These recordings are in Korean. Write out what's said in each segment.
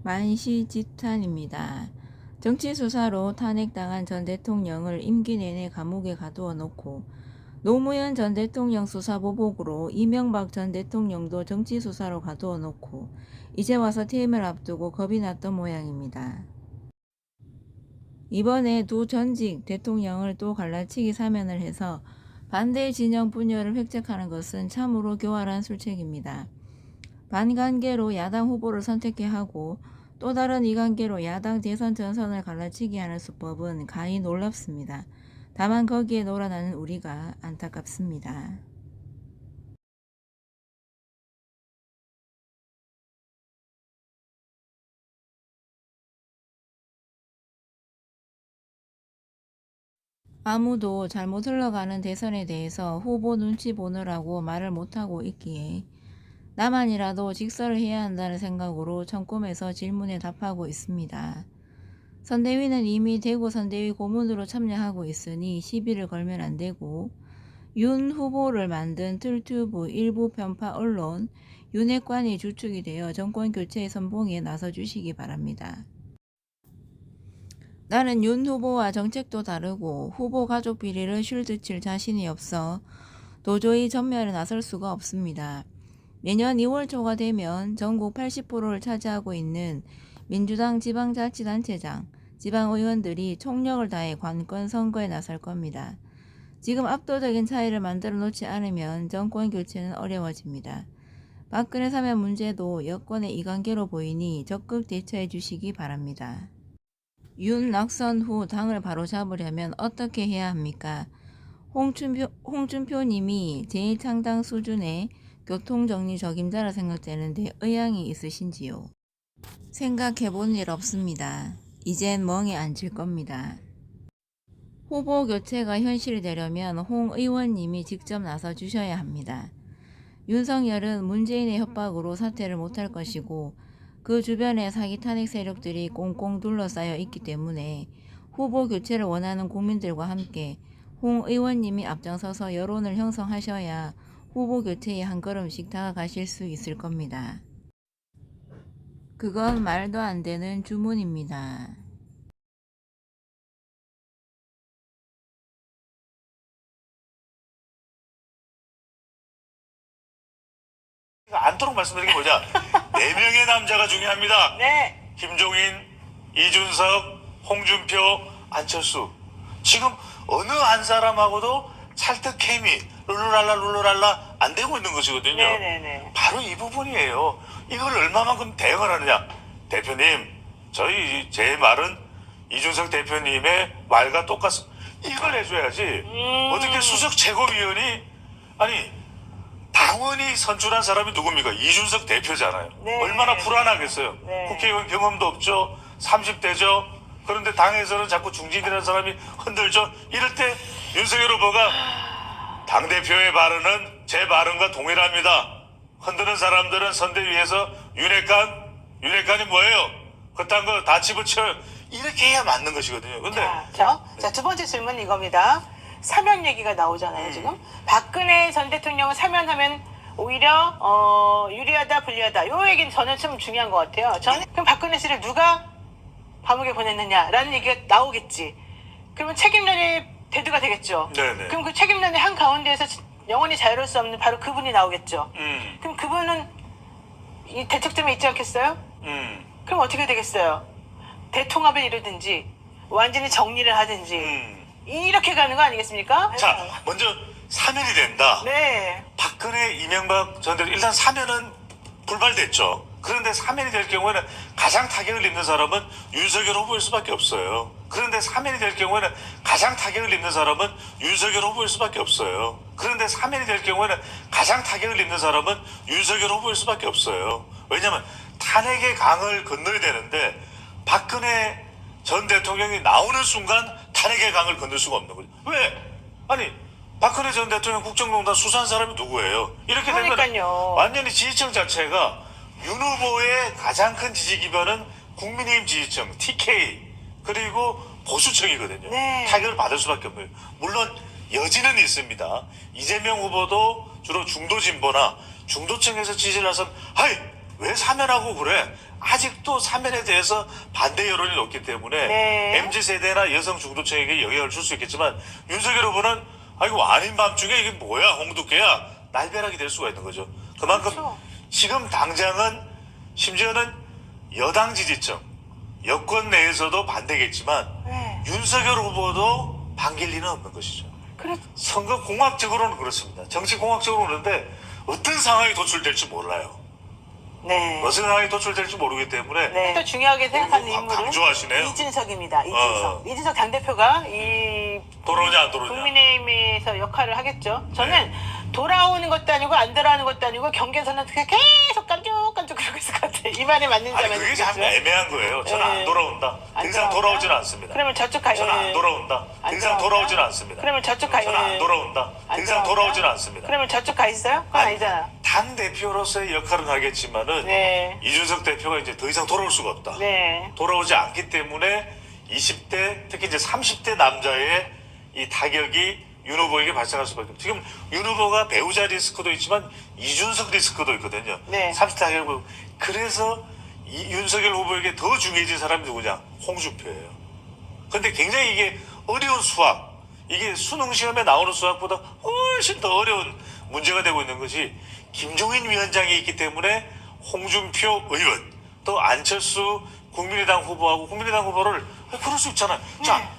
만시지탄입니다. 정치수사로 탄핵당한 전 대통령을 임기 내내 감옥에 가두어 놓고 노무현 전 대통령 수사 보복으로 이명박 전 대통령도 정치수사로 가두어 놓고 이제 와서 퇴임을 앞두고 겁이 났던 모양입니다. 이번에 두 전직 대통령을 또 갈라치기 사면을 해서 반대 진영 분열을 획책하는 것은 참으로 교활한 술책입니다. 반관계로 야당 후보를 선택해 하고 또 다른 이관계로 야당 대선 전선을 갈라치기 하는 수법은 가히 놀랍습니다. 다만 거기에 놀아나는 우리가 안타깝습니다. 아무도 잘못 흘러가는 대선에 대해서 후보 눈치 보느라고 말을 못하고 있기에 나만이라도 직설을 해야 한다는 생각으로 청꿈에서 질문에 답하고 있습니다. 선대위는 이미 대구 선대위 고문으로 참여하고 있으니 시비를 걸면 안 되고 윤 후보를 만든 틀튜브 일부 편파 언론 윤핵관이 주축이 되어 정권 교체의 선봉에 나서주시기 바랍니다. 나는 윤 후보와 정책도 다르고 후보 가족 비리를 쉴드칠 자신이 없어 도저히 전면에 나설 수가 없습니다. 내년 2월 초가 되면 전국 80%를 차지하고 있는 민주당 지방자치단체장, 지방의원들이 총력을 다해 관권 선거에 나설 겁니다. 지금 압도적인 차이를 만들어 놓지 않으면 정권 교체는 어려워집니다. 박근혜 사면 문제도 여권의 이관계로 보이니 적극 대처해 주시기 바랍니다. 윤 낙선 후 당을 바로잡으려면 어떻게 해야 합니까? 홍준표 님이 제1창당 수준의 교통정리 적임자라 생각되는데 의향이 있으신지요? 생각해본 일 없습니다. 이젠 멍에 앉을 겁니다. 후보 교체가 현실이 되려면 홍 의원님이 직접 나서 주셔야 합니다. 윤석열은 문재인의 협박으로 사퇴를 못할 것이고 그 주변에 사기 탄핵 세력들이 꽁꽁 둘러싸여 있기 때문에 후보 교체를 원하는 국민들과 함께 홍 의원님이 앞장서서 여론을 형성하셔야 후보 교체에 한 걸음씩 다가가실 수 있을 겁니다. 그건 말도 안 되는 주문입니다. 않도록 말씀드린 게 뭐냐? 4명의 남자가 중요합니다. 네. 김종인, 이준석, 홍준표, 안철수. 지금 어느 한 사람하고도 찰떡 케미, 룰루랄라 안 되고 있는 것이거든요. 네네네. 바로 이 부분이에요. 이걸 얼마만큼 대응을 하느냐. 대표님, 제 말은 이준석 대표님의 말과 똑같습니다. 이걸 해줘야지. 어떻게 수석 최고위원이, 아니, 당원이 선출한 사람이 누굽니까? 이준석 대표잖아요. 네. 얼마나 불안하겠어요. 네. 국회의원 경험도 없죠. 30대죠. 그런데 당에서는 자꾸 중진이라는 사람이 흔들죠. 이럴 때 윤석열 후보가 당대표의 발언은 제 발언과 동일합니다. 흔드는 사람들은 선대위에서 윤핵관이 뭐예요? 그딴 거 다 집어쳐요. 이렇게 해야 맞는 것이거든요. 근데 자, 두 번째 질문 이겁니다. 사면 얘기가 나오잖아요, 지금. 박근혜 전 대통령을 사면하면 오히려 유리하다, 불리하다. 요 얘기는 저는 좀 중요한 것 같아요. 그럼 박근혜 씨를 누가 감옥에 보냈느냐라는 얘기가 나오겠지. 그러면 책임론이 대두가 되겠죠. 네네. 그럼 그 책임론의 한 가운데에서 영원히 자유로울 수 없는 바로 그분이 나오겠죠. 그럼 그분은 이 대척점에 있지 않겠어요? 그럼 어떻게 되겠어요? 대통합을 이루든지 완전히 정리를 하든지 이렇게 가는 거 아니겠습니까? 자, 먼저 사면이 된다. 네. 박근혜, 이명박 전 대통령 일단 사면은 불발됐죠. 그런데 사면이 될 경우에는 가장 타격을 입는 사람은 윤석열 후보일 수밖에 없어요. 그런데 사면이 될 경우에는 가장 타격을 입는 사람은 윤석열 후보일 수밖에 없어요. 그런데 사면이 될 경우에는 가장 타격을 입는 사람은 윤석열 후보일 수밖에 없어요. 왜냐하면 탄핵의 강을 건너야 되는데 박근혜 전 대통령이 나오는 순간 탄핵의 강을 건널 수가 없는 거죠. 왜? 아니, 박근혜 전 대통령 국정농단 수사한 사람이 누구예요? 이렇게 되면 그러니까요. 완전히 지지층 자체가 윤 후보의 가장 큰 지지 기반은 국민의힘 지지층, TK, 그리고 보수층이거든요. 네. 타격을 받을 수밖에 없어요. 물론 여지는 있습니다. 이재명 후보도 주로 중도 진보나 중도층에서 지지를 해서 하이 왜 사면하고 그래? 아직도 사면에 대해서 반대 여론이 높기 때문에 네. MZ세대나 여성 중도층에게 영향을 줄 수 있겠지만 윤석열 후보는 이거 아닌 밤중에 이게 뭐야 홍두깨야 날벼락이 될 수가 있는 거죠. 그만큼 그렇죠. 지금 당장은 심지어는 여당 지지층 여권 내에서도 반대겠지만 네. 윤석열 후보도 반길 리는 없는 것이죠. 그래. 선거 공학적으로는 그렇습니다. 정치 공학적으로 그런데 어떤 상황이 도출될지 몰라요. 네. 어떤 상황이 도출될지 모르기 때문에 네. 또 중요하게 생각하는 뭐 인물은 강조하시네요. 이준석입니다. 이준석. 어. 이준석 당대표가 이 돌아오냐 안 돌아오냐. 국민의힘에서 역할을 하겠죠. 저는 돌아오는 것도 아니고 안 돌아오는 것도 아니고 경계선은 계속 깐죽깐죽 그러고 있을 것 같아요. 이 말이 맞는지 안 아니 그게 참 맞는지. 애매한 거예요. 저는 네. 안 돌아온다. 더 이상 돌아오지는 않습니다. 그러면 저쪽 가요. 저는 안 돌아온다. 더 이상 돌아오지는 않습니다. 그러면 저쪽 가요. 저는 안 돌아온다. 더 이상 돌아오지는 않습니다. 그러면 저쪽 가 있어요? 그건 아니잖아. 당 대표로서의 역할은 하겠지만은 네. 이준석 대표가 이제 더 이상 돌아올 수가 없다. 네. 돌아오지 않기 때문에 20대 특히 이제 30대 남자의 이 타격이 윤 후보에게 발생할 수밖에 없어요. 지금 윤 후보가 배우자 리스크도 있지만 이준석 리스크도 있거든요. 네. 30대 타격. 그래서 이 윤석열 후보에게 더 중요해진 사람이 누구냐? 홍준표예요. 근데 굉장히 이게 어려운 수학, 이게 수능 시험에 나오는 수학보다 훨씬 더 어려운 문제가 되고 있는 것이 김종인 위원장이 있기 때문에 홍준표 의원 또 안철수 국민의당 후보하고 국민의당 후보를 그럴 수 있잖아요. 자,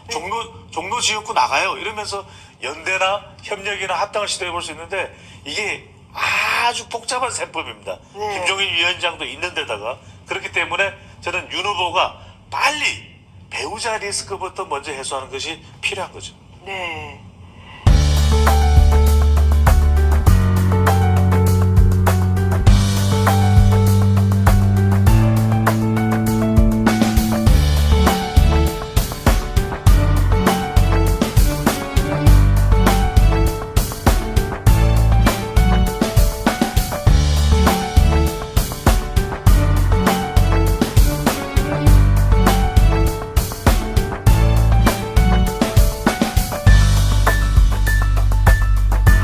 종로 지역구 나가요. 이러면서 연대나 협력이나 합당을 시도해 볼 수 있는데 이게 아주 복잡한 셈법입니다. 네. 김종인 위원장도 있는 데다가 그렇기 때문에 저는 윤 후보가 빨리 배우자 리스크부터 먼저 해소하는 것이 필요한 거죠. 네.